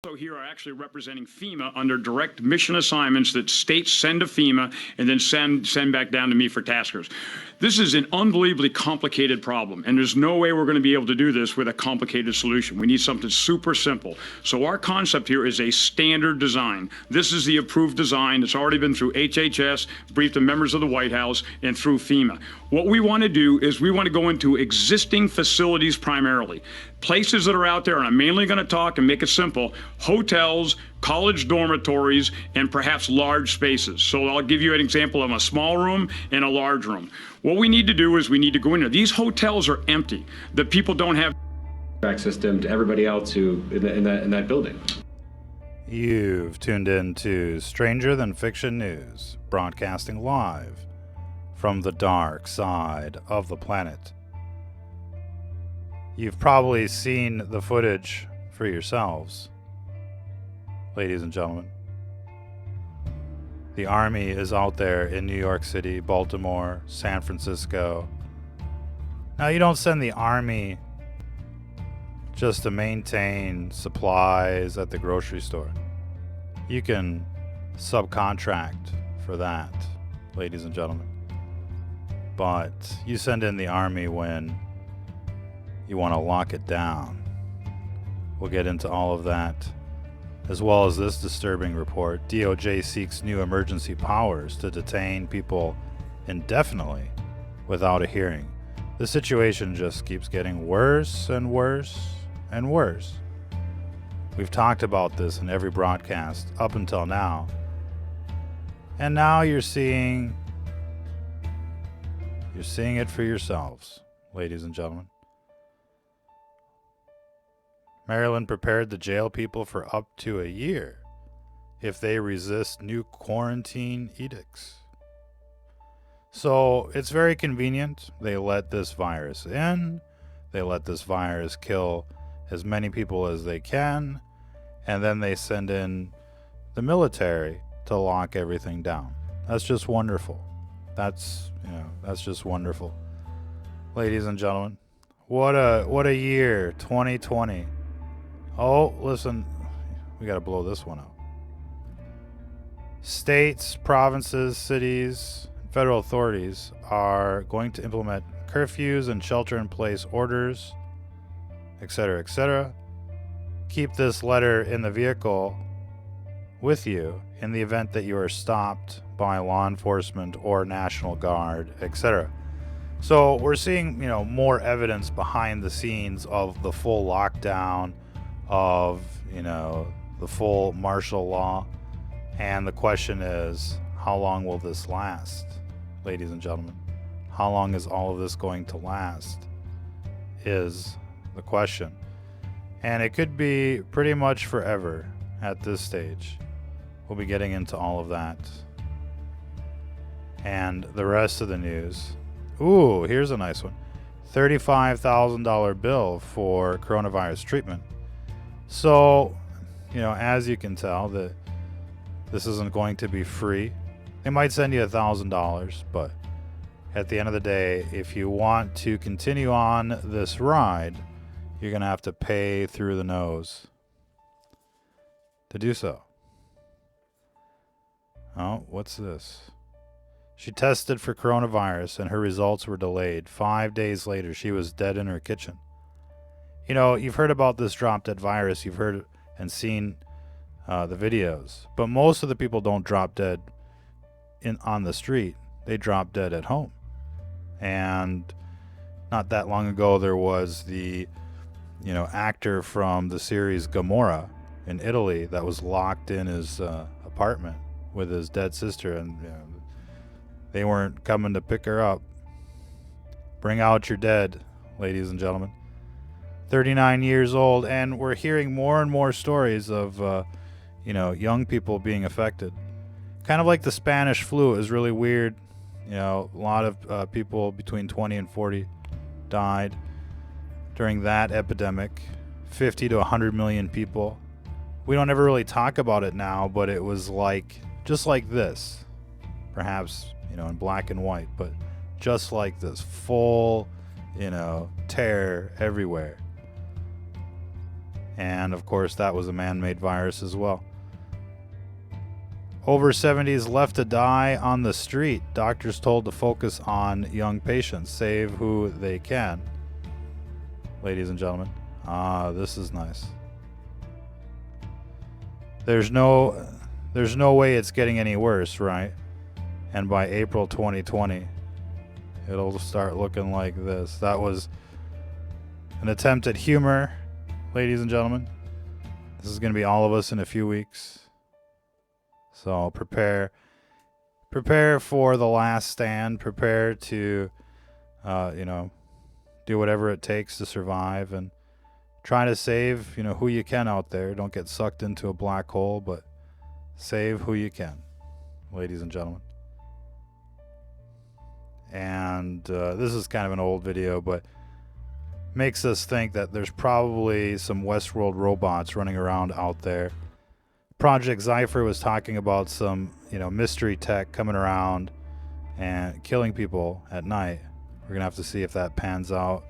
So here are actually representing FEMA under direct mission assignments that states send to FEMA and then send back down to me for taskers. This is an unbelievably complicated problem, and there's no way we're going to be able to do this with a complicated solution. We need something super simple. So our concept here is a standard design. This is the approved design. It's already been through HHS, briefed the members of the White House, and through FEMA. What we want to do is we want to go into existing facilities primarily. Places that are out there, and I'm mainly going to talk and make it simple, hotels, college dormitories, and perhaps large spaces. So I'll give you an example of a small room and a large room. What we need to do is we need to go in there. These hotels are empty. The people don't have system to everybody else who in that building. You've tuned in to Stranger Than Fiction News, broadcasting live from the dark side of the planet. You've probably seen the footage for yourselves, ladies and gentlemen. The Army is out there in New York City, Baltimore, San Francisco. Now, you don't send the Army just to maintain supplies at the grocery store. You can subcontract for that, ladies and gentlemen. But you send in the Army when you want to lock it down. We'll get into all of that, as well as this disturbing report. DOJ seeks new emergency powers to detain people indefinitely without a hearing. The situation just keeps getting worse and worse and worse. We've talked about this in every broadcast up until now. And now you're seeing it for yourselves, ladies and gentlemen. Maryland prepared to jail people for up to a year if they resist new quarantine edicts. So it's very convenient. They let this virus in. They let this virus kill as many people as they can. And then they send in the military to lock everything down. That's just wonderful. That's just wonderful. Ladies and gentlemen, what a year, 2020. Oh, listen, we got to blow this one out. States, provinces, cities, federal authorities are going to implement curfews and shelter-in-place orders, etc., etc. Keep this letter in the vehicle with you in the event that you are stopped by law enforcement or National Guard, etc. So we're seeing, more evidence behind the scenes of the full lockdown, of, the full martial law. And the question is, how long will this last, ladies and gentlemen? How long is all of this going to last is the question. And it could be pretty much forever at this stage. We'll be getting into all of that. And the rest of the news. Ooh, here's a nice one. $35,000 bill for coronavirus treatment. So, as you can tell, that this isn't going to be free. They might send you $1,000, but at the end of the day, if you want to continue on this ride, you're going to have to pay through the nose to do so. Oh, what's this? She tested for coronavirus and her results were delayed. 5 days later, she was dead in her kitchen. You've heard about this drop-dead virus. You've heard and seen the videos. But most of the people don't drop dead on the street. They drop dead at home. And not that long ago, there was the, actor from the series Gomorrah in Italy that was locked in his apartment with his dead sister. And they weren't coming to pick her up. Bring out your dead, ladies and gentlemen. 39 years old, and we're hearing more and more stories of, young people being affected. Kind of like the Spanish flu. It was really weird. A lot of people between 20 and 40 died during that epidemic. 50 to 100 million people. We don't ever really talk about it now, but it was just like this. Perhaps, in black and white, but just like this. Full, terror everywhere. And of course, that was a man-made virus as well. Over 70s left to die on the street. Doctors told to focus on young patients. Save who they can. Ladies and gentlemen. This is nice. There's no way it's getting any worse, right? And by April 2020, it'll start looking like this. That was an attempt at humor, ladies and gentlemen. This is going to be all of us in a few weeks. So prepare for the last stand. Prepare to, do whatever it takes to survive and try to save, who you can out there. Don't get sucked into a black hole, but save who you can, ladies and gentlemen. And this is kind of an old video, but makes us think that there's probably some Westworld robots running around out there. Project Zypher was talking about some, mystery tech coming around and killing people at night. We're going to have to see if that pans out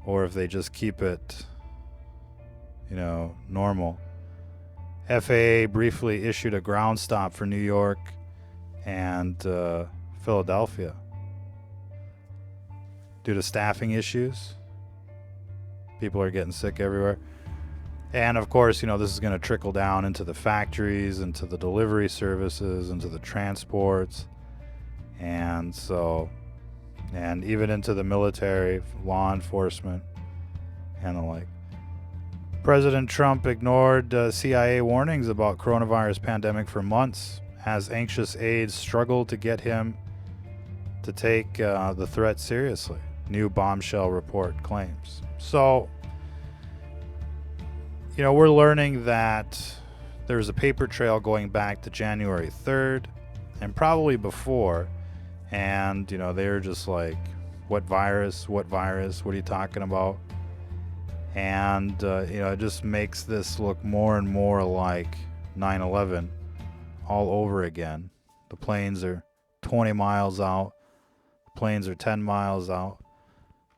or if they just keep it, normal. FAA briefly issued a ground stop for New York and Philadelphia due to staffing issues. People are getting sick everywhere. And of course, this is going to trickle down into the factories, into the delivery services, into the transports, and even into the military, law enforcement, and the like. President Trump ignored CIA warnings about coronavirus pandemic for months as anxious aides struggled to get him to take the threat seriously. New bombshell report claims. So, we're learning that there's a paper trail going back to January 3rd and probably before. And, they were just like, what virus? What virus? What are you talking about? And, it just makes this look more and more like 9/11 all over again. The planes are 20 miles out. The planes are 10 miles out.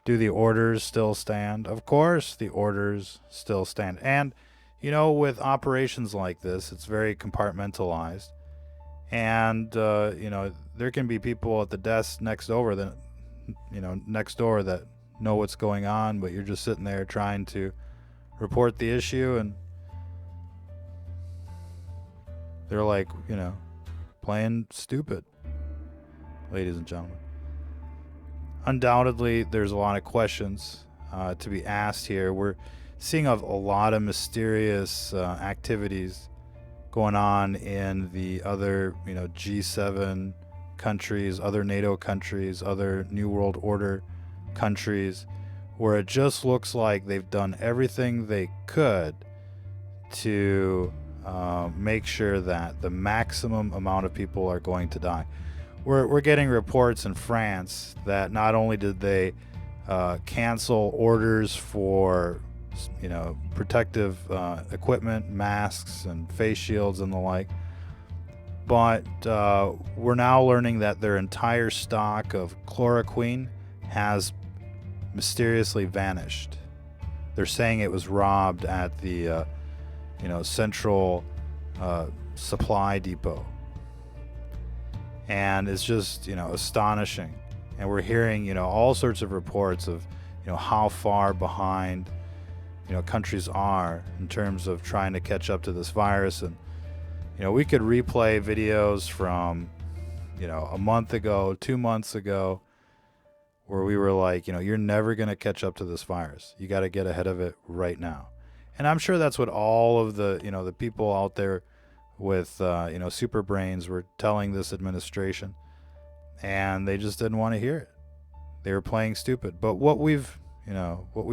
Do the orders still stand? Of course the orders still stand. And, with operations like this, it's very compartmentalized. And, there can be people at the desk next door that know what's going on, but you're just sitting there trying to report the issue, and they're like, playing stupid, ladies and gentlemen. Undoubtedly, there's a lot of questions to be asked here. We're seeing a lot of mysterious activities going on in the other, G7 countries, other NATO countries, other New World Order countries, where it just looks like they've done everything they could to make sure that the maximum amount of people are going to die. We're getting reports in France that not only did they cancel orders for protective equipment, masks and face shields and the like, but we're now learning that their entire stock of chloroquine has mysteriously vanished. They're saying it was robbed at the central supply depot. And it's just, astonishing. And we're hearing, all sorts of reports of, how far behind, countries are in terms of trying to catch up to this virus. And, we could replay videos from, a month ago, 2 months ago, where we were like, you're never going to catch up to this virus. You got to get ahead of it right now. And I'm sure that's what all of the, the people out there with, super brains were telling this administration, and they just didn't want to hear it. They were playing stupid. But what we've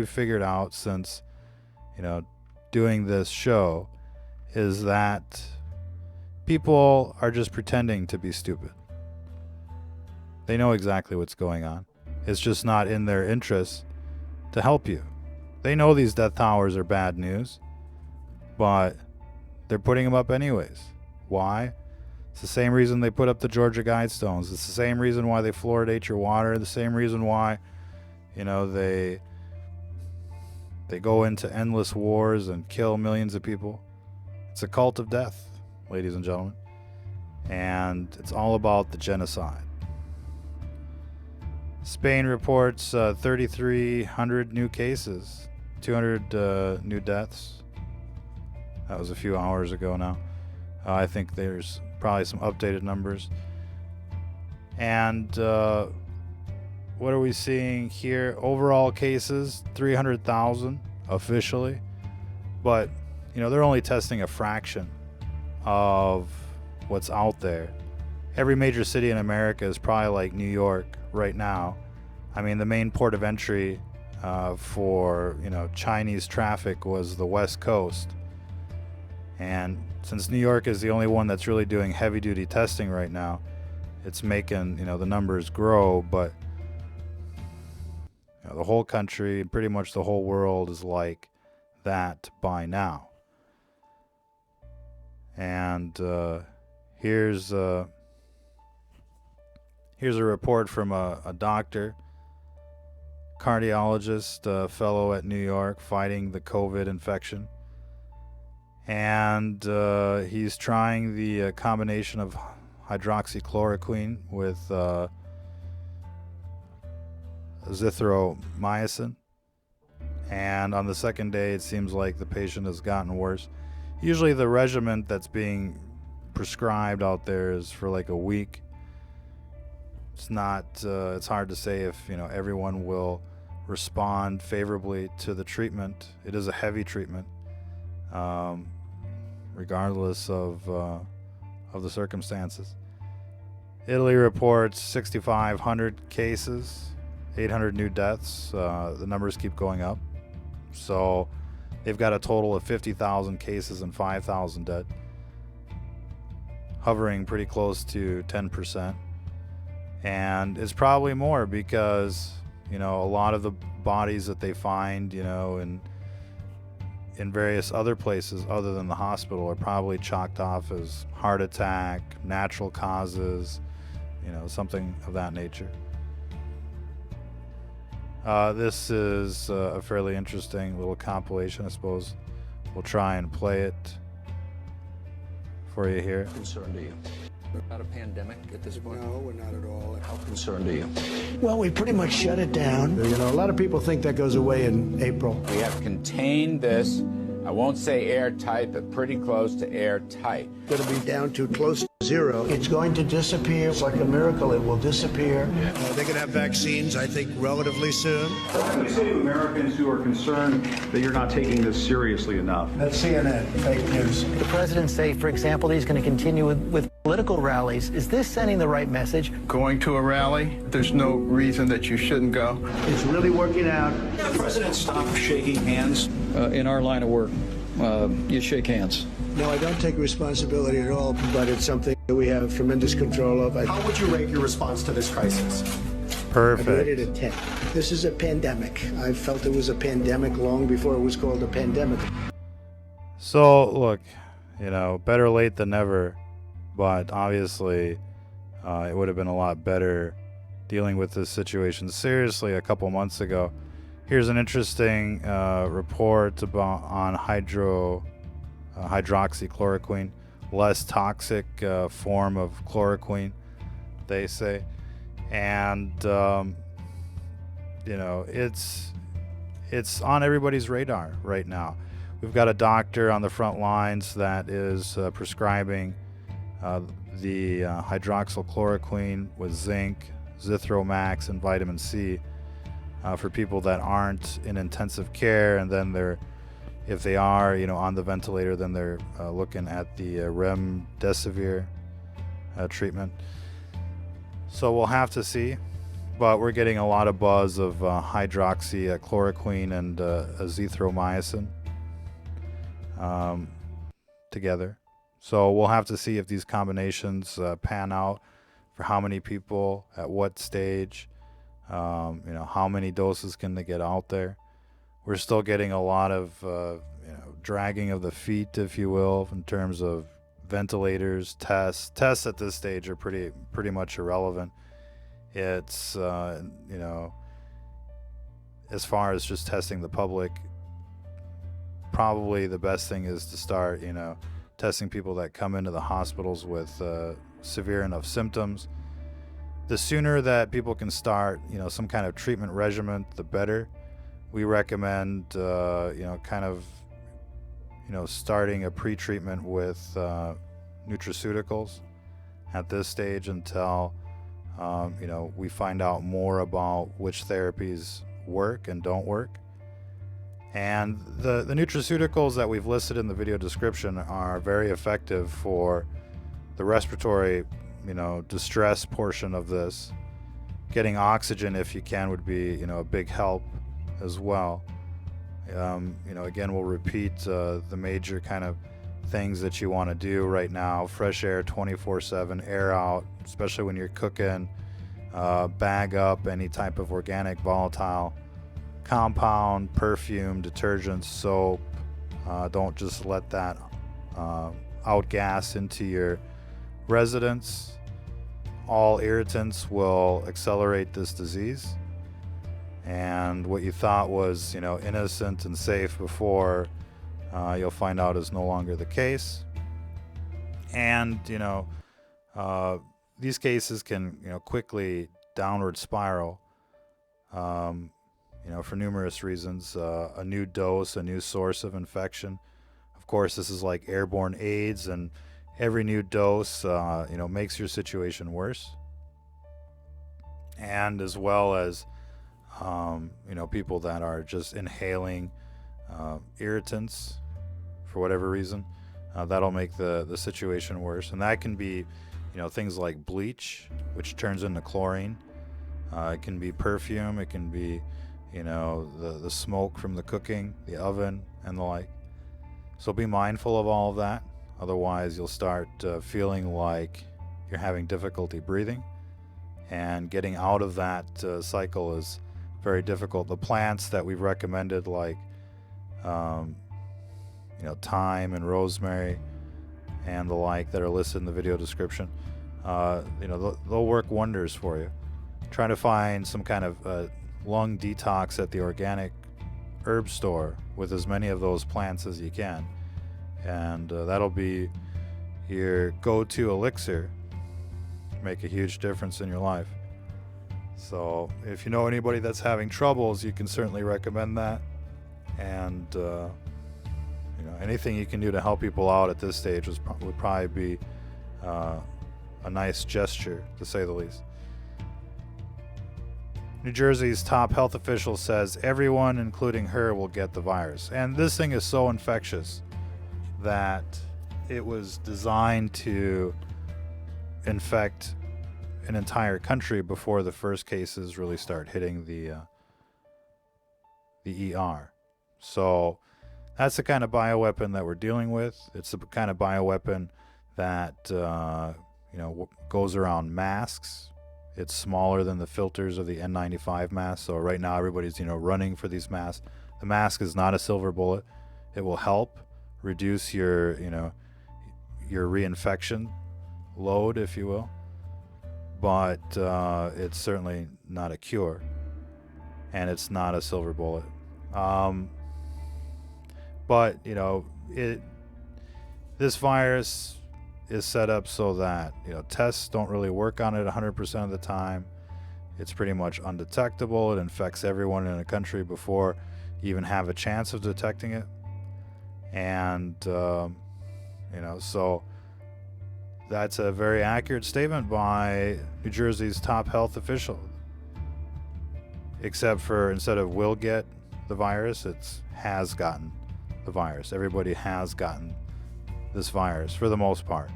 figured out since, doing this show is that people are just pretending to be stupid. They know exactly what's going on. It's just not in their interest to help you. They know these death towers are bad news, but they're putting them up anyways. Why? It's the same reason they put up the Georgia Guidestones. It's the same reason why they fluoridate your water. The same reason why, they They go into endless wars and kill millions of people. It's a cult of death, ladies and gentlemen. And it's all about the genocide. Spain reports 3,300 new cases, 200 new deaths. That was a few hours ago now. I think there's probably some updated numbers. And what are we seeing here? Overall cases, 300,000 officially. But, you know, they're only testing a fraction of what's out there. Every major city in America is probably like New York right now. I mean, the main port of entry for, you know, Chinese traffic was the West Coast. And since New York is the only one that's really doing heavy-duty testing right now, it's making, you know, the numbers grow. But you know, the whole country, pretty much the whole world is like that by now. And here's a report from a doctor, cardiologist, fellow at New York, fighting the COVID infection. And he's trying the combination of hydroxychloroquine with azithromycin. And on the second day, it seems like the patient has gotten worse. Usually the regimen that's being prescribed out there is for like a week. It's not, it's hard to say if, you know, everyone will respond favorably to the treatment. It is a heavy treatment, regardless of the circumstances. Italy reports 6,500 cases, 800 new deaths. The numbers keep going up. So they've got a total of 50,000 cases and 5,000 dead, hovering pretty close to 10%. And it's probably more because, you know, a lot of the bodies that they find, you know, in various other places other than the hospital are probably chalked off as heart attack, natural causes, you know, something of that nature. This is a fairly interesting little compilation. I suppose we'll try and play it for you here. How concerned are you about a pandemic at this point? No, we're not at all. How concerned are you? Well, we pretty much shut it down. You know, a lot of people think that goes away in April. We have contained this, I won't say airtight, but pretty close to airtight. It's going to be down to close to zero. It's going to disappear. It's like a miracle. It will disappear. They're going to have vaccines, I think, relatively soon. What do you say to Americans who are concerned that you're not taking this seriously enough? That's CNN, fake news. The president say, for example, that he's going to continue with political rallies. Is this sending the right message? Going to a rally, there's no reason that you shouldn't go. It's really working out. The president stopped shaking hands. In our line of work, you shake hands. No, I don't take responsibility at all, but it's something that we have tremendous control of. How would you rate your response to this crisis? Perfect. I rate it a 10. This is a pandemic. I felt it was a pandemic long before it was called a pandemic. So, look, you know, better late than never, but obviously it would have been a lot better dealing with this situation seriously a couple months ago. Here's an interesting report on hydroxychloroquine, less toxic form of chloroquine, they say. And, you know, it's on everybody's radar right now. We've got a doctor on the front lines that is prescribing the hydroxychloroquine with zinc, zithromax, and vitamin C for people that aren't in intensive care, and then if they are, you know, on the ventilator, then they're looking at the remdesivir treatment. So we'll have to see, but we're getting a lot of buzz of hydroxychloroquine and azithromycin together. So we'll have to see if these combinations pan out for how many people, at what stage, you know, how many doses can they get out there. We're still getting a lot of, you know, dragging of the feet, if you will, in terms of ventilators, tests. Tests at this stage are pretty much irrelevant. It's, you know, as far as just testing the public, probably the best thing is to start, testing people that come into the hospitals with severe enough symptoms. The sooner that people can start, some kind of treatment regimen, the better. We recommend, starting a pre-treatment with nutraceuticals at this stage until, we find out more about which therapies work and don't work. And the nutraceuticals that we've listed in the video description are very effective for the respiratory, distress portion of this. Getting oxygen, if you can, would be, a big help as well. Again, we'll repeat the major kind of things that you want to do right now. Fresh air 24/7, air out, especially when you're cooking. Bag up any type of organic volatile compound, perfume, detergents, soap. Don't just let that outgas into your residence. All irritants will accelerate this disease. And what you thought was, innocent and safe before, you'll find out is no longer the case. And, these cases can, quickly downward spiral, for numerous reasons. A new dose, a new source of infection. Of course, this is like airborne AIDS, and every new dose, makes your situation worse. And as well as, people that are just inhaling irritants for whatever reason, that'll make the situation worse. And that can be, things like bleach, which turns into chlorine. It can be perfume. It can be, the smoke from the cooking, the oven, and the like. So be mindful of all of that. Otherwise, you'll start feeling like you're having difficulty breathing. And getting out of that cycle is very difficult. The plants that we've recommended, like thyme and rosemary and the like, that are listed in the video description, they'll work wonders for you. Try to find some kind of lung detox at the organic herb store with as many of those plants as you can, and that'll be your go-to elixir. Make a huge difference in your life. So if you know anybody that's having troubles, you can certainly recommend that. And anything you can do to help people out at this stage would probably be a nice gesture, to say the least. New Jersey's top health official says everyone, including her, will get the virus. And this thing is so infectious that it was designed to infect an entire country before the first cases really start hitting the ER. So that's the kind of bioweapon that we're dealing with. It's the kind of bioweapon that goes around masks. It's smaller than the filters of the N95 mask. So right now everybody's running for these masks. The mask is not a silver bullet. It will help reduce your reinfection load, if you will. But it's certainly not a cure, and it's not a silver bullet. But this virus is set up so that tests don't really work on it 100% of the time. It's pretty much undetectable. It infects everyone in a country before you even have a chance of detecting it. And so that's a very accurate statement by New Jersey's top health official. Except for, instead of will get the virus, it's has gotten the virus. Everybody has gotten this virus for the most part.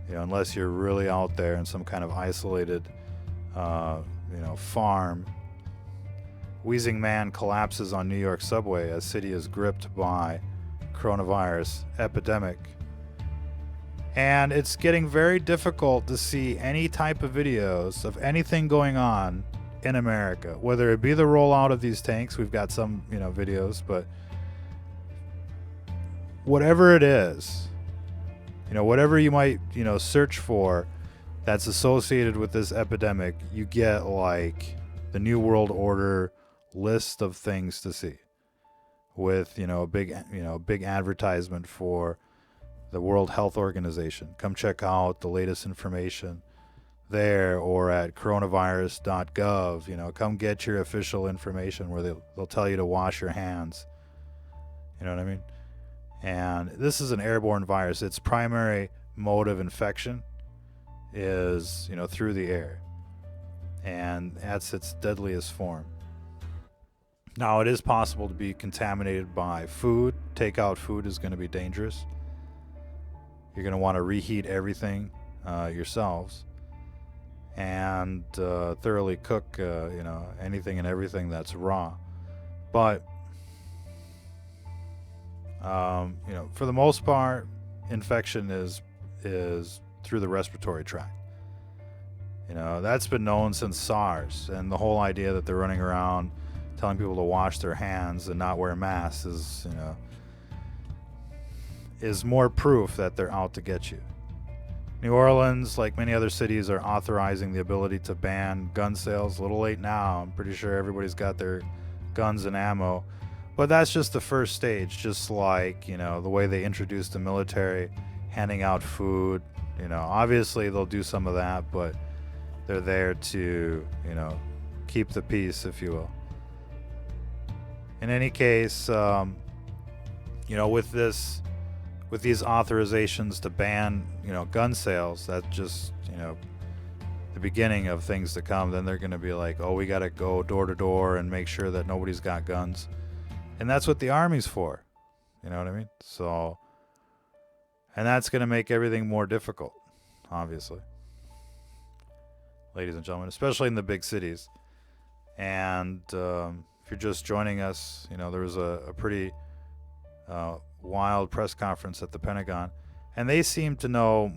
Unless you're really out there in some kind of isolated, farm. Wheezing man collapses on New York subway as city is gripped by coronavirus epidemic. And it's getting very difficult to see any type of videos of anything going on in America, whether it be the rollout of these tanks. We've got some, videos, but whatever it is, whatever you might, search for that's associated with this epidemic, you get like the New World Order list of things to see. with, a big advertisement for the World Health Organization. Come check out the latest information there, or at coronavirus.gov. Come get your official information where they'll tell you to wash your hands. You know what I mean? And this is an airborne virus. Its primary mode of infection is, through the air. And that's its deadliest form. Now, it is possible to be contaminated by food. Takeout food is going to be dangerous. You're going to want to reheat everything yourselves, and thoroughly cook, anything and everything that's raw. But, for the most part, infection is through the respiratory tract. That's been known since SARS, and the whole idea that they're running around telling people to wash their hands and not wear masks is more proof that they're out to get you. New Orleans, like many other cities, are authorizing the ability to ban gun sales. A little late now. I'm pretty sure everybody's got their guns and ammo. But that's just the first stage, just like, the way they introduced the military, handing out food. Obviously they'll do some of that, but they're there to, keep the peace, if you will. In any case, with these authorizations to ban, gun sales, that's just, the beginning of things to come. Then they're going to be like, oh, we got to go door to door and make sure that nobody's got guns. And that's what the Army's for. You know what I mean? So, and that's going to make everything more difficult, obviously. Ladies and gentlemen, especially in the big cities. And if you're just joining us, there was a pretty wild press conference at the Pentagon, and they seem to know,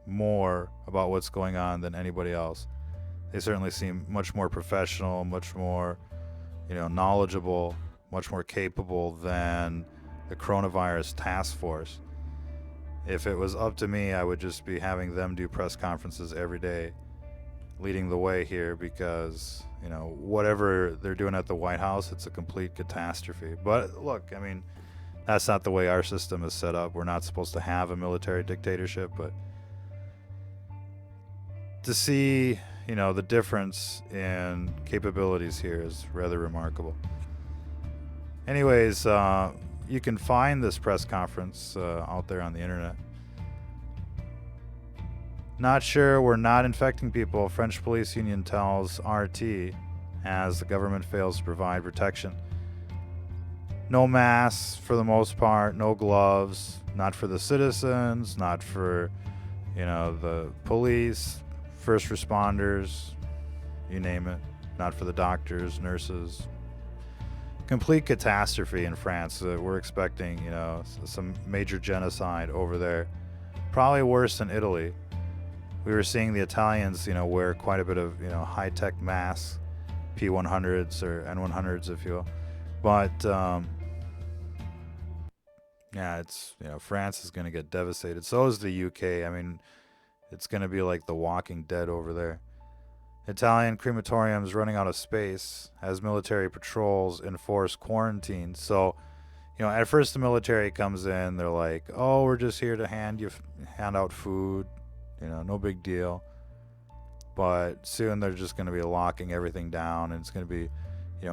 more about what's going on than anybody else. They certainly seem much more professional, much more, knowledgeable, much more capable than the coronavirus task force. If it was up to me, I would just be having them do press conferences every day, leading the way here, because whatever they're doing at the White House, it's a complete catastrophe. But look, that's not the way our system is set up. We're not supposed to have a military dictatorship, but to see the difference in capabilities here is rather remarkable. Anyways, you can find this press conference out there on the internet. Not sure we're not infecting people, French police union tells RT, as the government fails to provide protection. No masks for the most part, no gloves, not for the citizens, not for, the police, first responders, you name it, not for the doctors, nurses. Complete catastrophe in France. We're expecting, some major genocide over there. Probably worse than Italy. We were seeing the Italians, wear quite a bit of, high-tech masks, P100s or N100s, if you will. But, yeah, it's, France is going to get devastated. So is the UK. It's going to be like The Walking Dead over there. Italian crematoriums running out of space as military patrols enforce quarantine. So, at first the military comes in, they're like, oh, we're just here to hand out food, no big deal. But soon they're just going to be locking everything down, and it's going to be,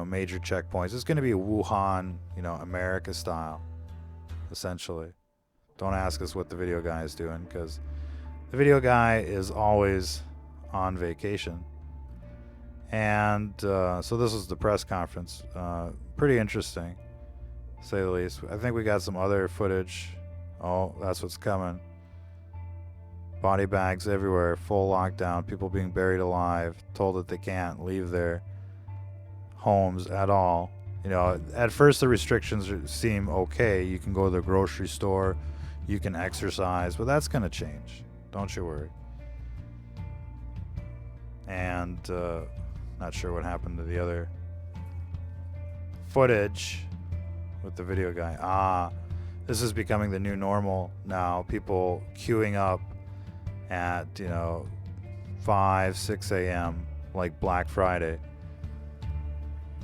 major checkpoints. It's going to be Wuhan, America style, essentially. Don't ask us what the video guy is doing, because the video guy is always on vacation. And so this was the press conference. Pretty interesting, to say the least. I think we got some other footage. Oh, that's what's coming. Body bags everywhere, full lockdown, people being buried alive, told that they can't leave their homes at all. At first the restrictions seem okay. You can go to the grocery store, you can exercise, but that's going to change. Don't you worry. And not sure what happened to the other footage with the video guy. This is becoming the new normal now. People queuing up at 5, 6 a.m. like Black Friday.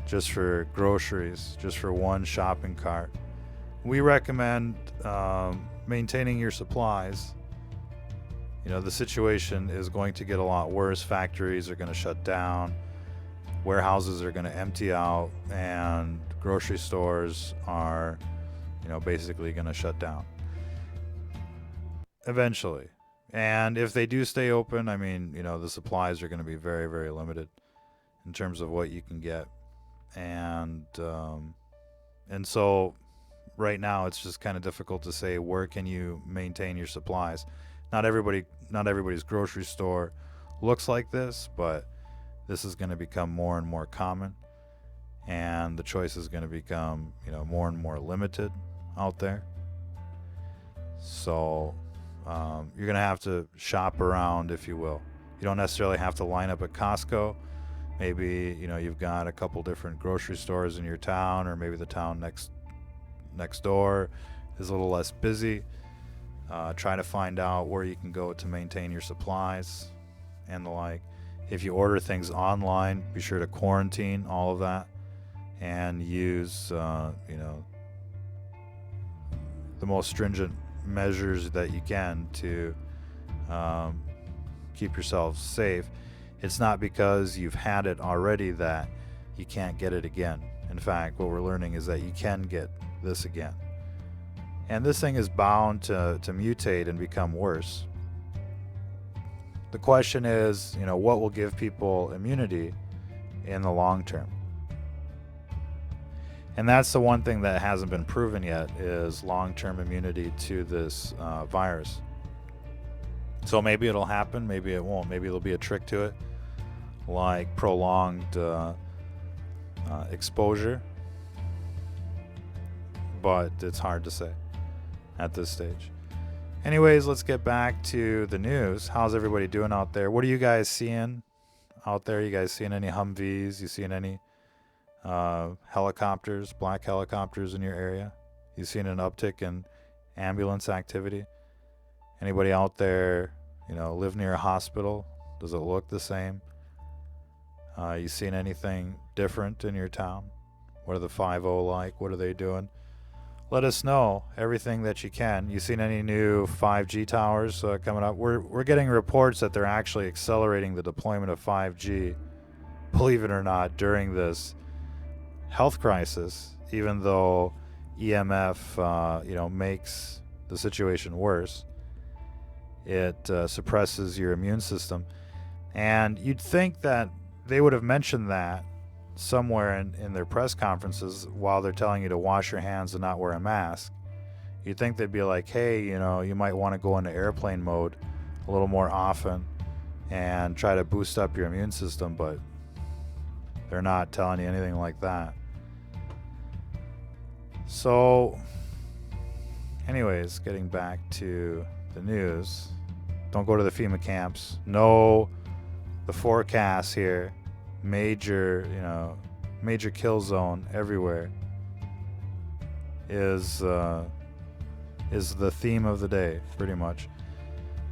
just for groceries, just for one shopping cart. We recommend maintaining your supplies. You know, the situation is going to get a lot worse. Factories are going to shut down, warehouses are going to empty out, and grocery stores are, you know, basically going to shut down eventually. And if they do stay open, I mean, you know, the supplies are going to be very, very limited in terms of what you can get. And so right now it's just kind of difficult to say where can you maintain your supplies. Not everybody's grocery store looks like this, but this is going to become more and more common, and the choice is going to become, you know, more and more limited out there. So you're going to have to shop around, if you will. You don't necessarily have to line up at Costco. Maybe, you know, you've got a couple different grocery stores in your town, or maybe the town next door is a little less busy. Try to find out where you can go to maintain your supplies and the like. If you order things online, be sure to quarantine all of that and use, you know, the most stringent measures that you can to keep yourself safe. It's not because you've had it already that you can't get it again. In fact, what we're learning is that you can get this again. And this thing is bound to mutate and become worse. The question is, you know, what will give people immunity in the long term? And that's the one thing that hasn't been proven yet, is long-term immunity to this virus. So maybe it'll happen, maybe it won't. Maybe there'll be a trick to it, like prolonged exposure. But it's hard to say at this stage. Anyways, let's get back to the news. How's everybody doing out there? What are you guys seeing out there? You guys seeing any Humvees? You seeing any helicopters, black helicopters in your area? You seeing an uptick in ambulance activity? Anybody out there, you know, live near a hospital? Does it look the same? You seen anything different in your town? What are the 5-0 like? What are they doing? Let us know everything that you can. You seen any new 5G towers coming up? We're getting reports that they're actually accelerating the deployment of 5G, believe it or not, during this health crisis, even though EMF you know, makes the situation worse. It suppresses your immune system. And you'd think that they would have mentioned that somewhere in their press conferences while they're telling you to wash your hands and not wear a mask. You'd think they'd be like, hey, you know, you might want to go into airplane mode a little more often and try to boost up your immune system, but they're not telling you anything like that. So anyways, getting back to the news, don't go to the FEMA camps. Know the forecast here. Major kill zone everywhere is the theme of the day, pretty much.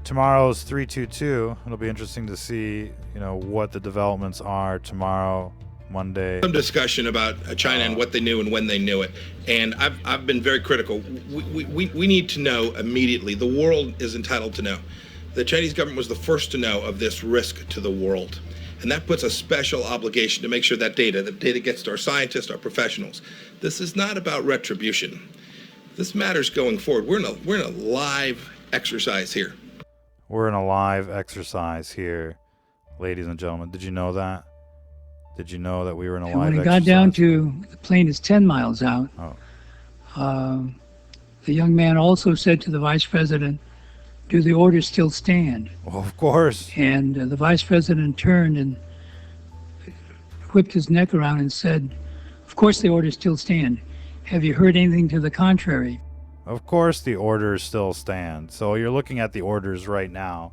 Tomorrow's 322. It'll be interesting to see, you know, what the developments are tomorrow, Monday. Some discussion about China and what they knew and when they knew it, and I've been very critical. We need to know immediately. The world is entitled to know. The Chinese government was the first to know of this risk to the world. And that puts a special obligation to make sure that data gets to our scientists, our professionals. This is not about retribution. This matters going forward. We're in a live exercise here. We're in a live exercise here, ladies and gentlemen. Did you know that? Did you know that we were in a live exercise? When it got down to the plane is 10 miles out, the young man also said to the vice president, do the orders still stand? Well, of course. And the vice president turned and whipped his neck around and said, of course the orders still stand. Have you heard anything to the contrary? Of course the orders still stand. So you're looking at the orders right now.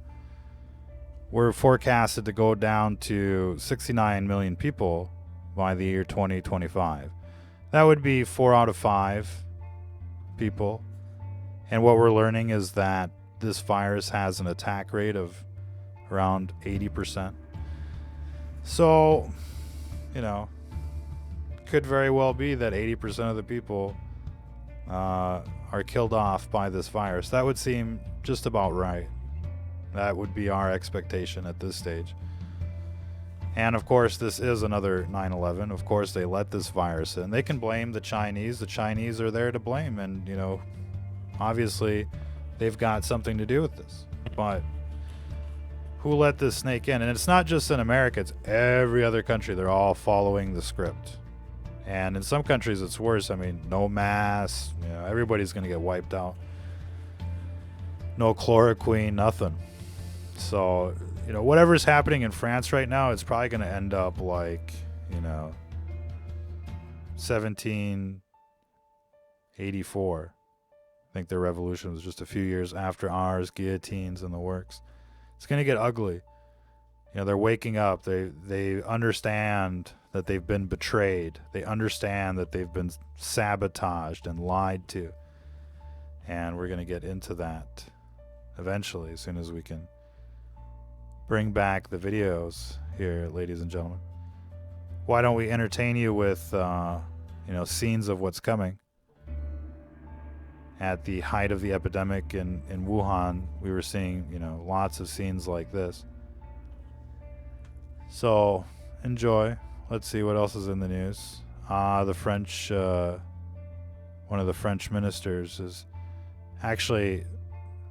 We're forecasted to go down to 69 million people by the year 2025. That would be 4 out of 5 people. And what we're learning is that this virus has an attack rate of around 80%. So, you know, could very well be that 80% of the people are killed off by this virus. That would seem just about right. That would be our expectation at this stage. And of course, this is another 9/11. Of course, they let this virus in. They can blame the Chinese. The Chinese are there to blame. And, you know, obviously, they've got something to do with this. But who let this snake in? And it's not just in America. It's every other country. They're all following the script. And in some countries, it's worse. I mean, no masks. You know, everybody's going to get wiped out. No chloroquine, nothing. So, you know, whatever's happening in France right now, it's probably going to end up like, you know, 1784. I think their revolution was just a few years after ours, guillotines in the works. It's going to get ugly. You know, they're waking up. They understand that they've been betrayed. They understand that they've been sabotaged and lied to. And we're going to get into that eventually, as soon as we can bring back the videos here, ladies and gentlemen. Why don't we entertain you with, you know, scenes of what's coming? At the height of the epidemic in Wuhan, we were seeing, you know, lots of scenes like this. So, enjoy. Let's see what else is in the news. The French, one of the French ministers is actually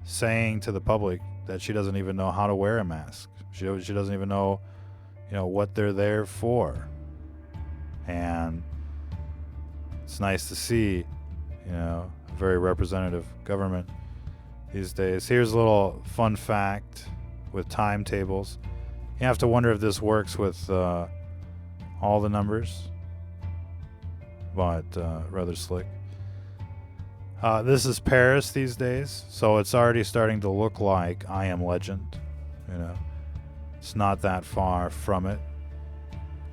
saying to the public that she doesn't even know how to wear a mask. She doesn't even know, you know, what they're there for. And it's nice to see, you know, a very representative government these days. Here's a little fun fact with timetables. You have to wonder if this works with all the numbers, but rather slick. This is Paris these days, so it's already starting to look like I Am Legend. You know, it's not that far from it.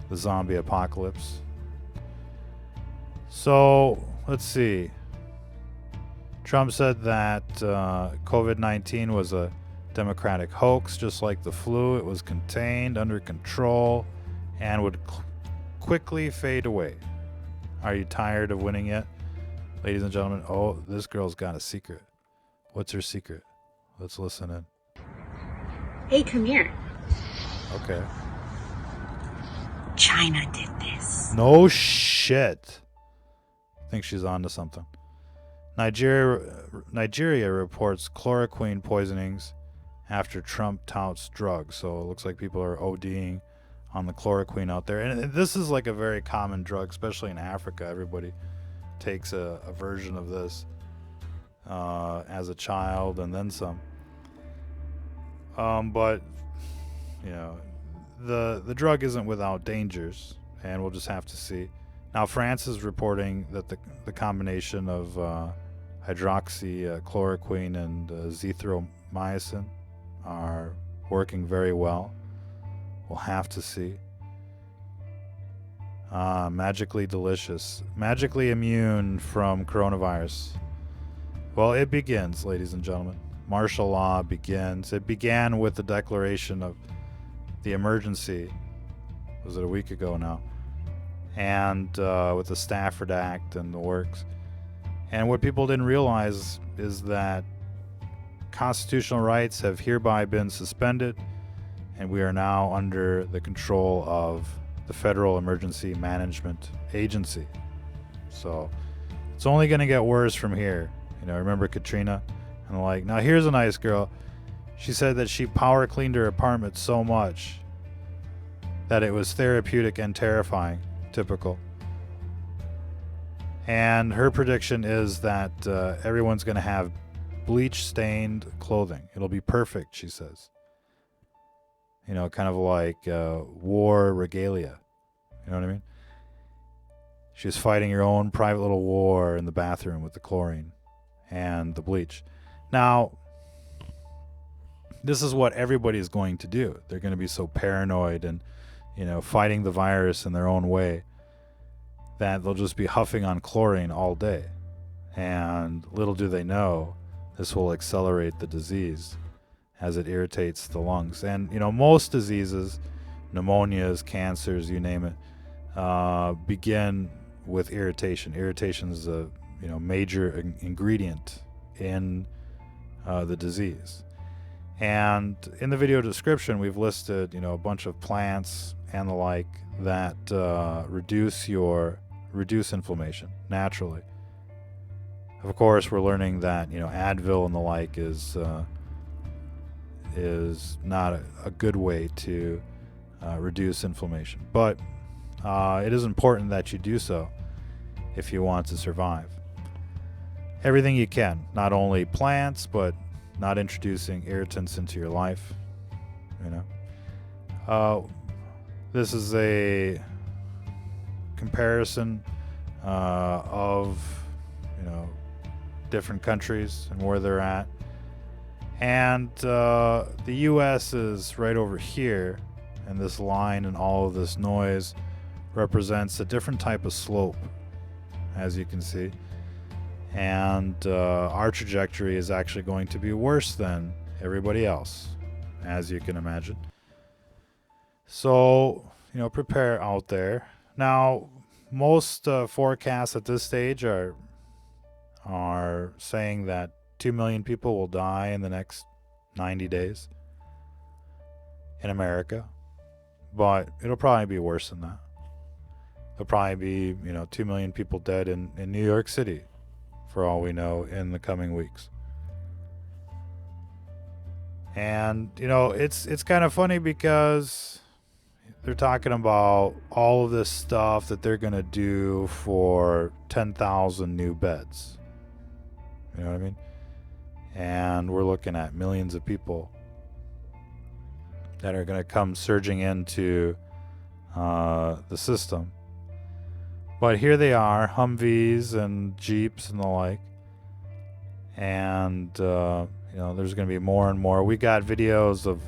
The zombie apocalypse. So, let's see. Trump said that COVID-19 was a Democratic hoax, just like the flu. It was contained, under control, and would quickly fade away. Are you tired of winning yet? Ladies and gentlemen, oh, this girl's got a secret. What's her secret? Let's listen in. Hey, come here. Okay. China did this. No shit. I think she's on to something. Nigeria reports chloroquine poisonings after Trump touts drugs. So it looks like people are ODing on the chloroquine out there. And this is like a very common drug, especially in Africa. Everybody takes a version of this as a child and then some. But, you know, the drug isn't without dangers, and we'll just have to see. Now, France is reporting that the combination of hydroxychloroquine and azithromycin are working very well. We'll have to see. Magically delicious. Magically immune from coronavirus. Well, it begins, ladies and gentlemen. Martial law begins. It began with the declaration of the emergency. Was it a week ago now? And with the Stafford Act and the works. And what people didn't realize is that constitutional rights have hereby been suspended, and we are now under the control of the Federal Emergency Management Agency. So it's only going to get worse from here. You know, remember Katrina? And like, now here's a nice girl. She said that she power cleaned her apartment so much that it was therapeutic and terrifying. Typical. And her prediction is that everyone's going to have bleach-stained clothing. It'll be perfect, she says. You know, kind of like war regalia. You know what I mean? She's fighting her own private little war in the bathroom with the chlorine and the bleach. Now, this is what everybody's going to do. They're going to be so paranoid and, you know, fighting the virus in their own way that they'll just be huffing on chlorine all day. And little do they know, this will accelerate the disease as it irritates the lungs. And, you know, most diseases, pneumonias, cancers, you name it, begin with irritation. Irritation is a major ingredient in the disease. And in the video description, we've listed a bunch of plants and the like that reduce inflammation naturally. Of course, we're learning that Advil and the like is not a good way to reduce inflammation, but it is important that you do so if you want to survive. Everything you can, not only plants, but not introducing irritants into your life. This is a comparison of different countries and where they're at. And the US is right over here, and this line and all of this noise represents a different type of slope, as you can see. And our trajectory is actually going to be worse than everybody else, as you can imagine. So, prepare out there. Now, most forecasts at this stage are saying that 2 million people will die in the next 90 days in America, but it'll probably be worse than that. There'll probably be 2 million people dead in New York City, for all we know, in the coming weeks. And it's kind of funny because they're talking about all of this stuff that they're gonna do for 10,000 new beds. You know what I mean? And we're looking at millions of people that are going to come surging into the system. But here they are, Humvees and Jeeps and the like. And, there's going to be more and more. We got videos of,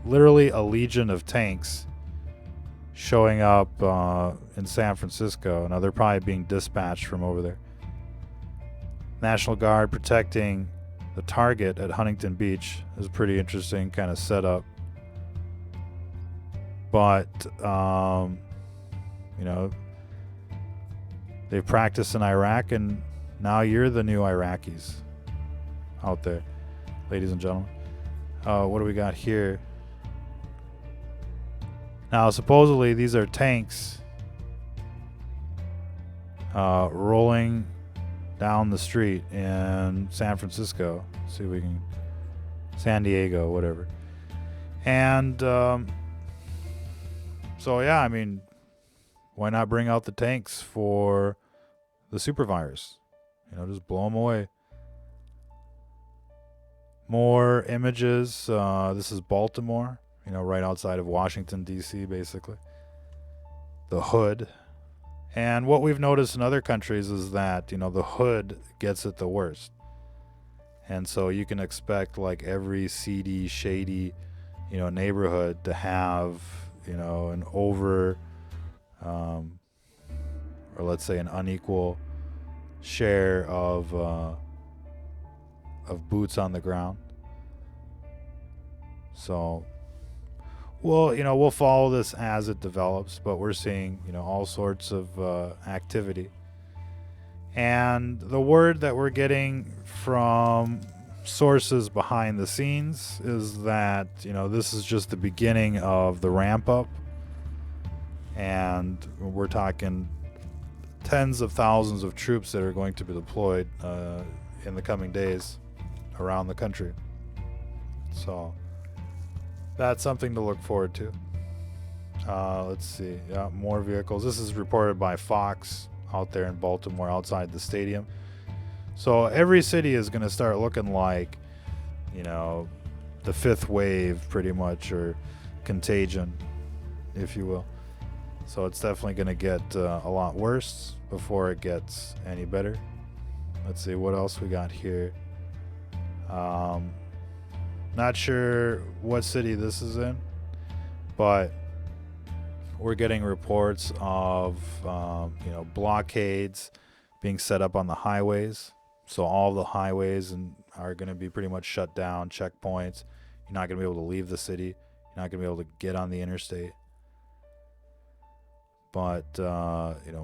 literally a legion of tanks showing up in San Francisco. Now, they're probably being dispatched from over there. National Guard protecting the target at Huntington Beach is a pretty interesting kind of setup. But, they practiced in Iraq, and now you're the new Iraqis out there, ladies and gentlemen. What do we got here? Now, supposedly these are tanks rolling down the street in San Francisco. See if we can, San Diego, whatever. And so yeah, I mean, why not bring out the tanks for the super virus? Just blow them away. More images. This is Baltimore, right outside of Washington, D.C., basically. The hood. And what we've noticed in other countries is that, the hood gets it the worst. And so you can expect every seedy, shady, neighborhood to have, an over, or let's say an unequal share of boots on the ground. So, we'll follow this as it develops, but we're seeing, all sorts of activity. And the word that we're getting from sources behind the scenes is that, this is just the beginning of the ramp up. And we're talking tens of thousands of troops that are going to be deployed in the coming days around the country. So that's something to look forward to. Let's see. Yeah, more vehicles. This is reported by Fox out there in Baltimore outside the stadium. So every city is going to start looking like, the fifth wave pretty much, or contagion, if you will. So it's definitely going to get a lot worse before it gets any better. Let's see what else we got here. Not sure what city this is in, but we're getting reports of blockades being set up on the highways. So all the highways are going to be pretty much shut down, checkpoints. You're not going to be able to leave the city. You're not going to be able to get on the interstate. but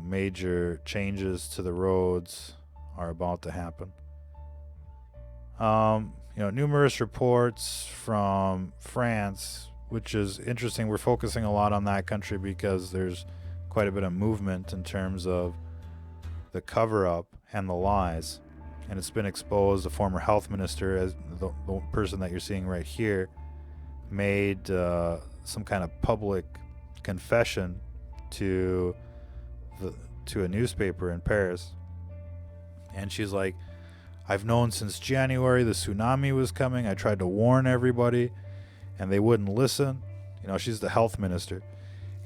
major changes to the roads are about to happen. Numerous reports from France, which is interesting. We're focusing a lot on that country because there's quite a bit of movement in terms of the cover-up and the lies. And it's been exposed. The former health minister, as the person that you're seeing right here, made some kind of public confession to a newspaper in Paris. And she's like, I've known since January the tsunami was coming. I tried to warn everybody and they wouldn't listen. She's the health minister.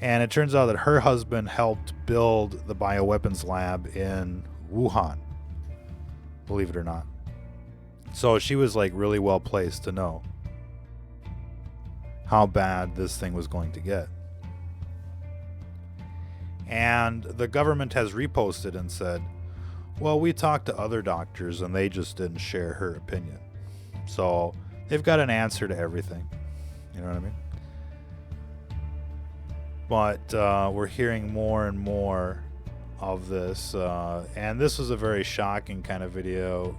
And it turns out that her husband helped build the bioweapons lab in Wuhan, believe it or not. So she was like really well placed to know how bad this thing was going to get. And the government has reposted and said, well, we talked to other doctors and they just didn't share her opinion. So they've got an answer to everything. You know what I mean? But we're hearing more and more of this. And this was a very shocking kind of video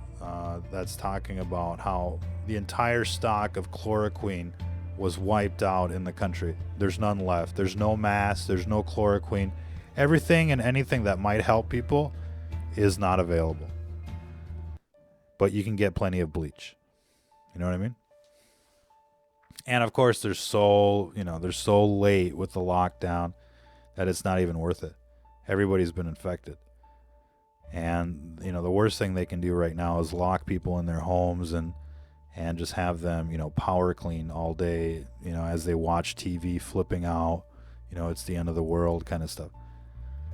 that's talking about how the entire stock of chloroquine was wiped out in the country. There's none left. There's no mask. There's no chloroquine. Everything and anything that might help people is not available. But you can get plenty of bleach. You know what I mean? And of course, they're so late with the lockdown that it's not even worth it. Everybody's been infected. And, the worst thing they can do right now is lock people in their homes and just have them, power clean all day, as they watch TV flipping out, it's the end of the world kind of stuff.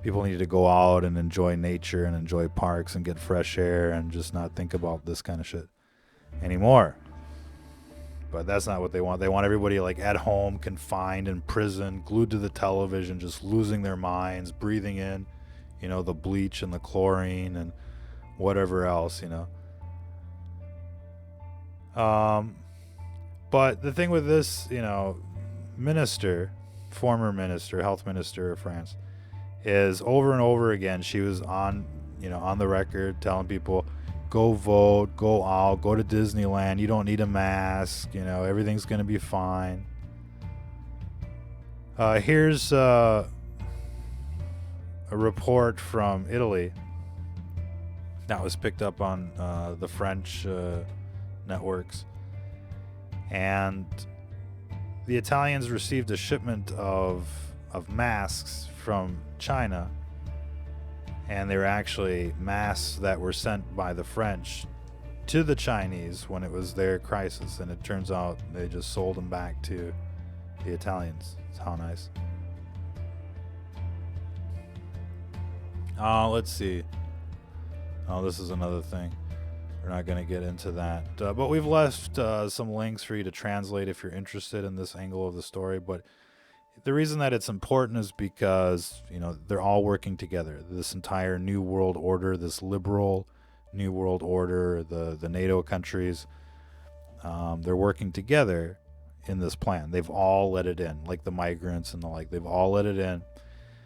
People need to go out and enjoy nature and enjoy parks and get fresh air and just not think about this kind of shit anymore. But that's not what they want. They want everybody like at home, confined in prison, glued to the television, just losing their minds, breathing in, the bleach and the chlorine and whatever else, But the thing with this, former minister, health minister of France, is over and over again, she was on the record telling people, go vote, go out, go to Disneyland, you don't need a mask, everything's going to be fine. Here's a report from Italy that was picked up on the French networks. And the Italians received a shipment of masks from China, and they were actually masks that were sent by the French to the Chinese when it was their crisis, and it turns out they just sold them back to the Italians. How nice. Let's see. This is another thing. We're not going to get into that. But we've left some links for you to translate if you're interested in this angle of the story. But the reason that it's important is because, they're all working together. This entire New World Order, this liberal New World Order, the NATO countries, they're working together in this plan. They've all let it in, like the migrants and the like. They've all let it in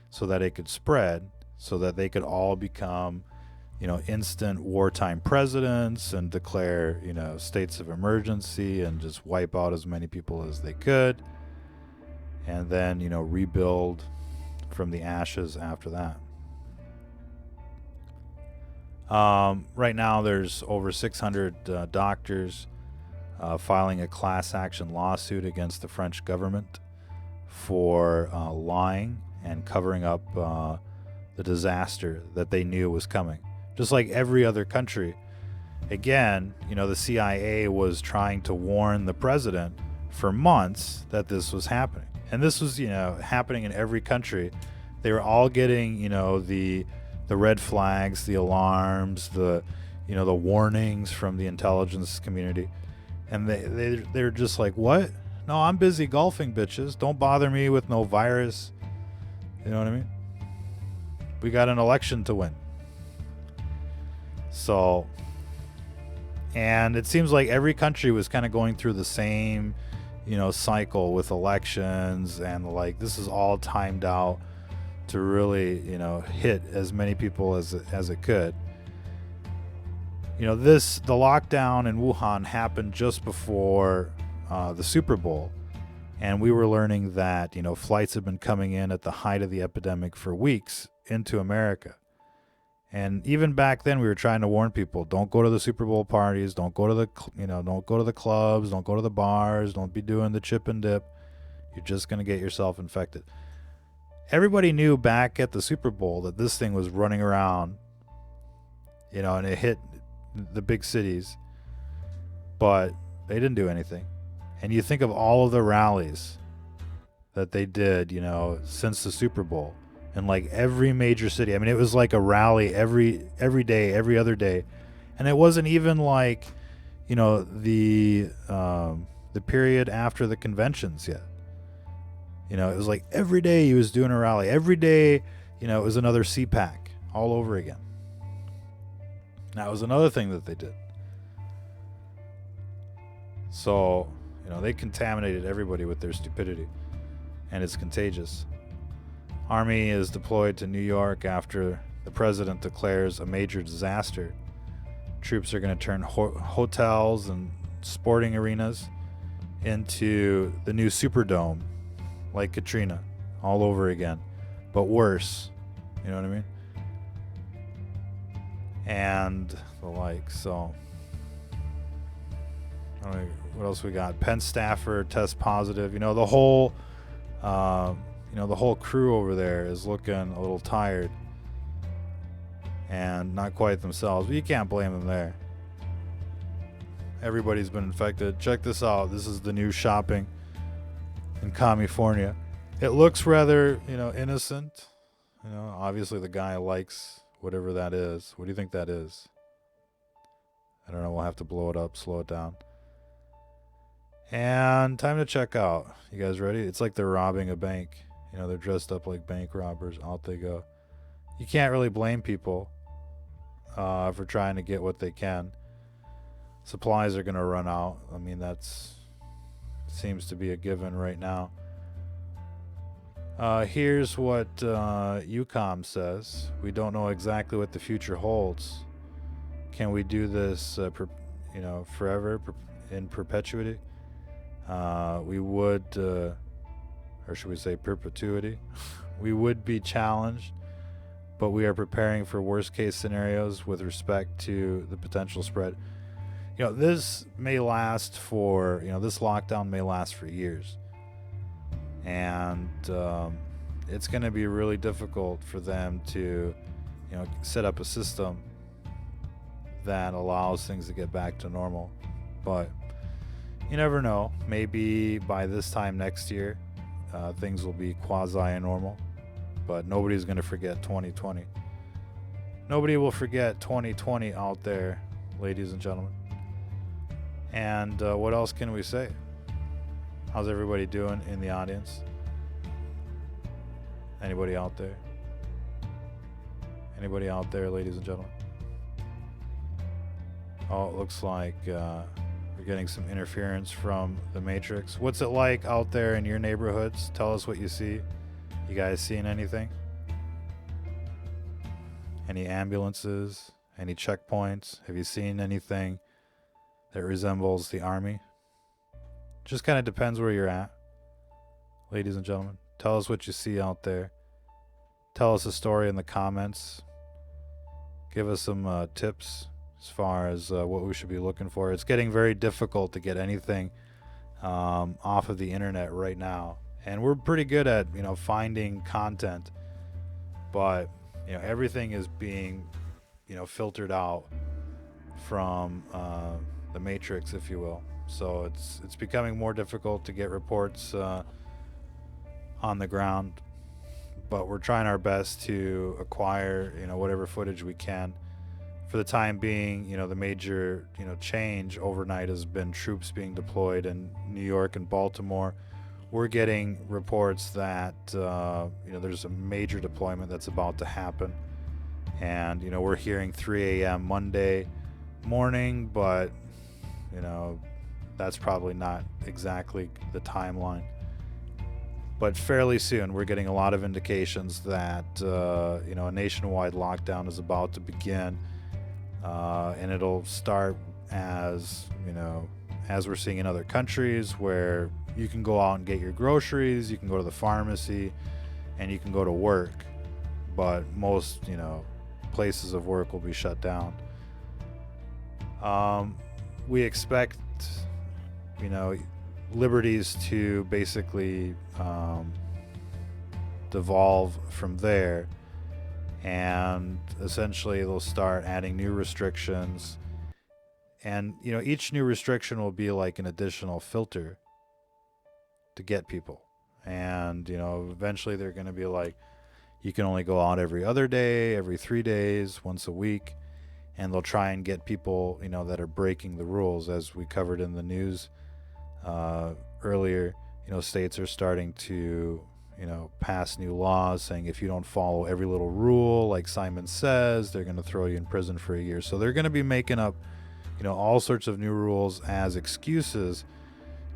so that it could spread, so that they could all become instant wartime presidents and declare, states of emergency and just wipe out as many people as they could. And then, rebuild from the ashes after that. Right now, there's over 600 doctors filing a class action lawsuit against the French government for lying and covering up the disaster that they knew was coming. Just like every other country. Again, the CIA was trying to warn the president for months that this was happening. And this was, happening in every country. They were all getting, the red flags, the alarms, the warnings from the intelligence community. And they're just like, what? No, I'm busy golfing, bitches. Don't bother me with no virus. You know what I mean? We got an election to win. So, and it seems like every country was kind of going through the same, cycle with elections and like this is all timed out. to really, hit as many people as it could. The lockdown in Wuhan happened just before the Super Bowl, and we were learning that, flights have been coming in at the height of the epidemic for weeks into America. And even back then, we were trying to warn people: don't go to the Super Bowl parties, don't go to the clubs, don't go to the bars, don't be doing the chip and dip. You're just going to get yourself infected. Everybody knew back at the Super Bowl that this thing was running around, and it hit the big cities, but they didn't do anything. And you think of all of the rallies that they did, since the Super Bowl, in like every major city. I mean, it was like a rally every day, every other day. And it wasn't even like, the period after the conventions yet. It was like every day he was doing a rally. Every day, it was another CPAC all over again. That was another thing that they did. So, they contaminated everybody with their stupidity. And it's contagious. Army is deployed to New York after the president declares a major disaster. Troops are going to turn hotels and sporting arenas into the new Superdome, like Katrina, all over again, but worse. You know what I mean? And the like. So, what else we got? Penn staffer tests positive. The whole crew over there is looking a little tired and not quite themselves. But you can't blame them there. Everybody's been infected. Check this out. This is the new shopping in California. It looks rather, innocent. Obviously the guy likes whatever that is. What do you think that is? I don't know. We'll have to blow it up, slow it down. And time to check out. You guys ready? It's like they're robbing a bank. They're dressed up like bank robbers. Out they go. You can't really blame people for trying to get what they can. Supplies are going to run out. I mean, that's seems to be a given right now. Here's what EUCOM says. We don't know exactly what the future holds. Can we do this, forever, in perpetuity? We would, or should we say perpetuity? We would be challenged, but we are preparing for worst case scenarios with respect to the potential spread. This may last for, this lockdown may last for years. And it's going to be really difficult for them to, set up a system that allows things to get back to normal. But you never know. Maybe by this time next year, things will be quasi-normal. But nobody's going to forget 2020. Nobody will forget 2020 out there, ladies and gentlemen. And what else can we say? How's everybody doing in the audience? Anybody out there? Anybody out there, ladies and gentlemen? Oh, it looks like we're getting some interference from the Matrix. What's it like out there in your neighborhoods? Tell us what you see. You guys seeing anything? Any ambulances? Any checkpoints? Have you seen anything that resembles the army? Just kind of depends where you're at, ladies and gentlemen. Tell us what you see out there. Tell us a story in the comments. Give us some tips as far as what we should be looking for. It's getting very difficult to get anything off of the internet right now, and we're pretty good at finding content, but everything is being filtered out from the Matrix, if you will. So it's becoming more difficult to get reports on the ground, but we're trying our best to acquire whatever footage we can. For the time being, the major change overnight has been troops being deployed in New York and Baltimore. We're getting reports that there's a major deployment that's about to happen, and we're hearing 3 a.m. Monday morning, but that's probably not exactly the timeline. But fairly soon, we're getting a lot of indications that, a nationwide lockdown is about to begin. And it'll start as we're seeing in other countries, where you can go out and get your groceries, you can go to the pharmacy, and you can go to work. But most, places of work will be shut down. We expect, liberties to basically devolve from there, and essentially they'll start adding new restrictions, and each new restriction will be like an additional filter to get people, and eventually they're going to be like, you can only go out every other day, every 3 days, once a week, and they'll try and get people that are breaking the rules. As we covered in the news earlier, states are starting to pass new laws saying if you don't follow every little rule, like Simon says, they're going to throw you in prison for a year. So they're going to be making up all sorts of new rules as excuses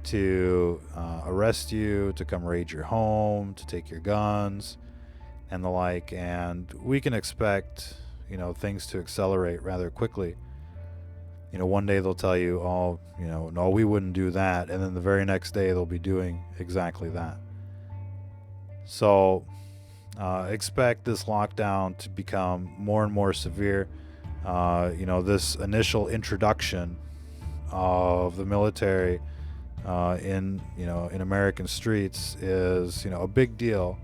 to arrest you, to come raid your home, to take your guns and the like. And we can expect things to accelerate rather quickly. One day they'll tell you, oh, no, we wouldn't do that, and then the very next day they'll be doing exactly that. So expect this lockdown to become more and more severe. This initial introduction of the military in American streets is a big deal,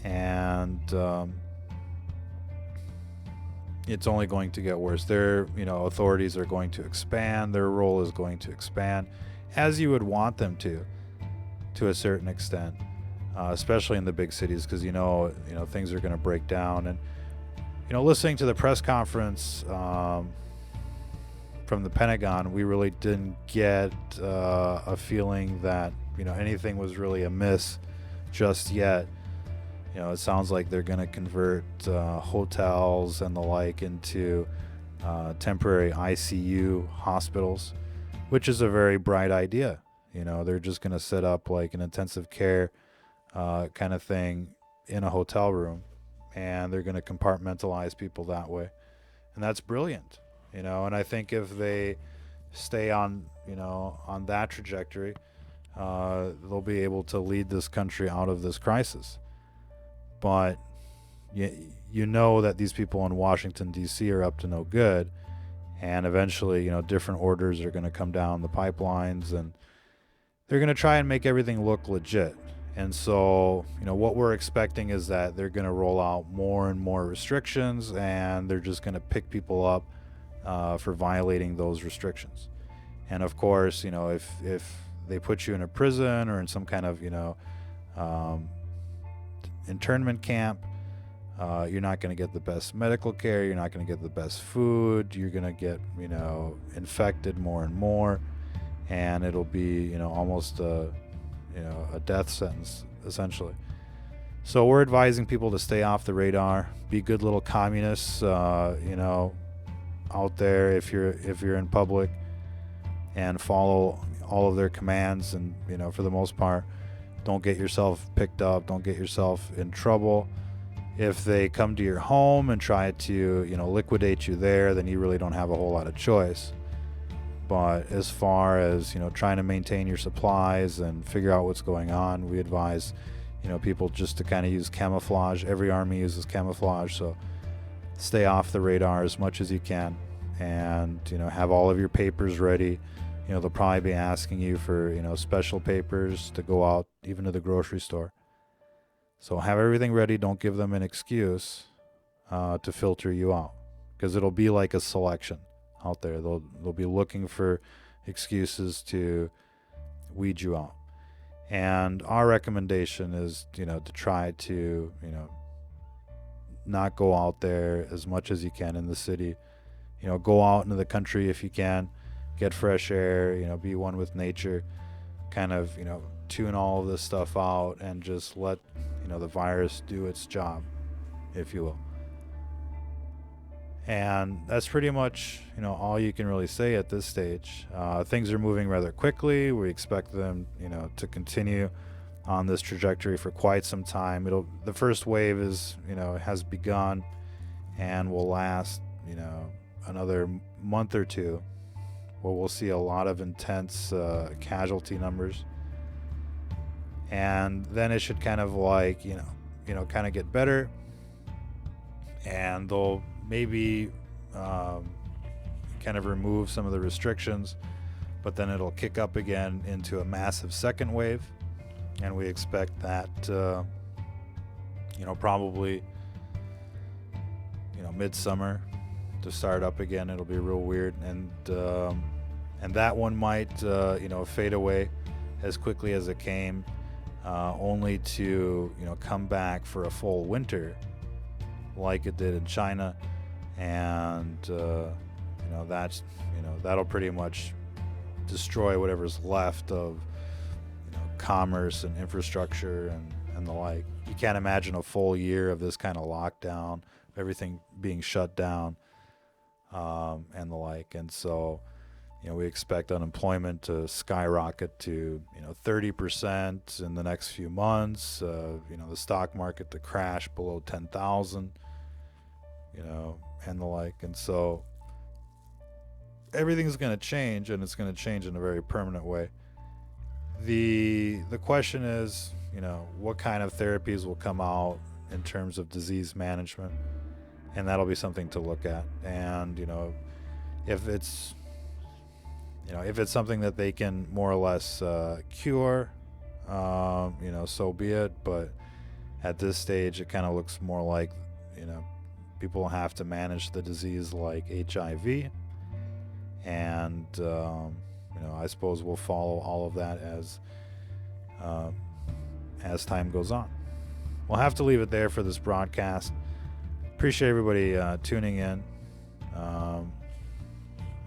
and it's only going to get worse. Their authorities are going to expand. Their role is going to expand, as you would want them to a certain extent, especially in the big cities, because things are going to break down. And listening to the press conference from the Pentagon, we really didn't get a feeling that anything was really amiss just yet. It sounds like they're going to convert hotels and the like into temporary ICU hospitals, which is a very bright idea. They're just going to set up like an intensive care kind of thing in a hotel room, and they're going to compartmentalize people that way. And that's brilliant, and I think if they stay on that trajectory, they'll be able to lead this country out of this crisis. But that these people in Washington, D.C. are up to no good, and eventually, different orders are going to come down the pipelines, and they're going to try and make everything look legit. And so, what we're expecting is that they're going to roll out more and more restrictions, and they're just going to pick people up for violating those restrictions. And of course, if they put you in a prison or in some kind of, internment camp, you're not going to get the best medical care, you're not going to get the best food, you're going to get infected more and more, and it'll be almost a death sentence essentially. So we're advising people to stay off the radar, be good little communists out there if you're in public, and follow all of their commands, and for the most part, don't get yourself picked up, don't get yourself in trouble. If they come to your home and try to, liquidate you there, then you really don't have a whole lot of choice. But as far as, trying to maintain your supplies and figure out what's going on, we advise, people just to kind of use camouflage. Every army uses camouflage, so stay off the radar as much as you can, and, have all of your papers ready. They'll probably be asking you for, special papers to go out even to the grocery store. So have everything ready. Don't give them an excuse to filter you out, because it'll be like a selection out there. They'll be looking for excuses to weed you out. And our recommendation is, to try to, not go out there as much as you can in the city. Go out into the country if you can. Get fresh air, be one with nature, kind of, tune all of this stuff out, and just let, the virus do its job, if you will. And that's pretty much, all you can really say at this stage. Things are moving rather quickly. We expect them, to continue on this trajectory for quite some time. The first wave has begun and will last, another month or two, where we'll see a lot of intense casualty numbers. And then it should kind of kind of get better, and they'll maybe kind of remove some of the restrictions, but then it'll kick up again into a massive second wave, and we expect that probably midsummer to start up again. It'll be real weird, and that one might fade away as quickly as it came, only to come back for a full winter like it did in China, and that'll pretty much destroy whatever's left of commerce and infrastructure and the like. You can't imagine a full year of this kind of lockdown, everything being shut down, and the like. And so we expect unemployment to skyrocket to 30% in the next few months, the stock market to crash below 10,000, and the like. And so everything's going to change, and it's going to change in a very permanent way. The question is, what kind of therapies will come out in terms of disease management, and that'll be something to look at. And if it's something that they can more or less cure, so be it. But at this stage, it kind of looks more like people have to manage the disease like HIV, and I suppose we'll follow all of that as time goes on. We'll have to leave it there for this broadcast. Appreciate everybody tuning in.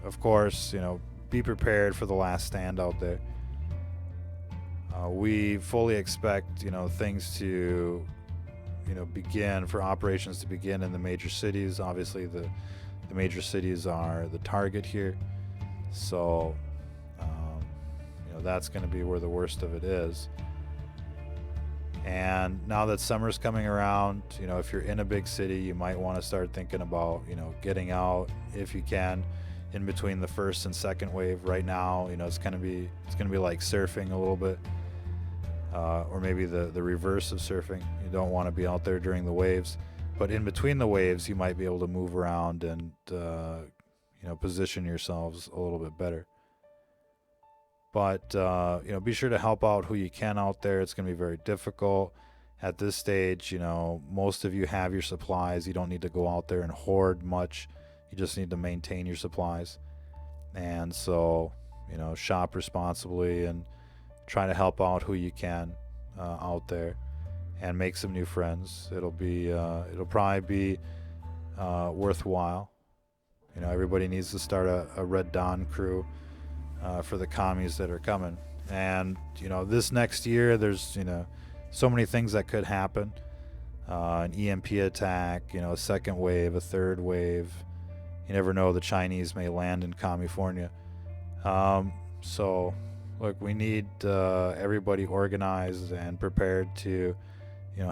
Of course, be prepared for the last stand out there. We fully expect things to begin, for operations to begin in the major cities. Obviously the major cities are the target here, so that's going to be where the worst of it is. And now that summer's coming around, if you're in a big city, you might want to start thinking about getting out if you can in between the first and second wave. Right now, it's going to be like surfing a little bit, or maybe the reverse of surfing. You don't want to be out there during the waves, but in between the waves, you might be able to move around and position yourselves a little bit better. But be sure to help out who you can out there. It's going to be very difficult at this stage. Most of you have your supplies. You don't need to go out there and hoard much. You just need to maintain your supplies. And so shop responsibly and try to help out who you can out there, and make some new friends. It'll probably be worthwhile. Everybody needs to start a Red Dawn crew for the commies that are coming. And this next year, there's so many things that could happen. An EMP attack, a second wave, a third wave. You never know, the Chinese may land in California. So look, we need everybody organized and prepared to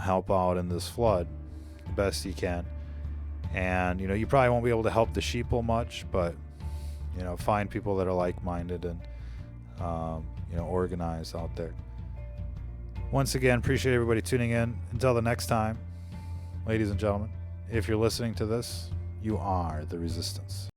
help out in this flood the best you can. And you probably won't be able to help the sheeple much, but find people that are like-minded and organized out there. Once again, appreciate everybody tuning in. Until the next time, ladies and gentlemen, if you're listening to this, you are the resistance.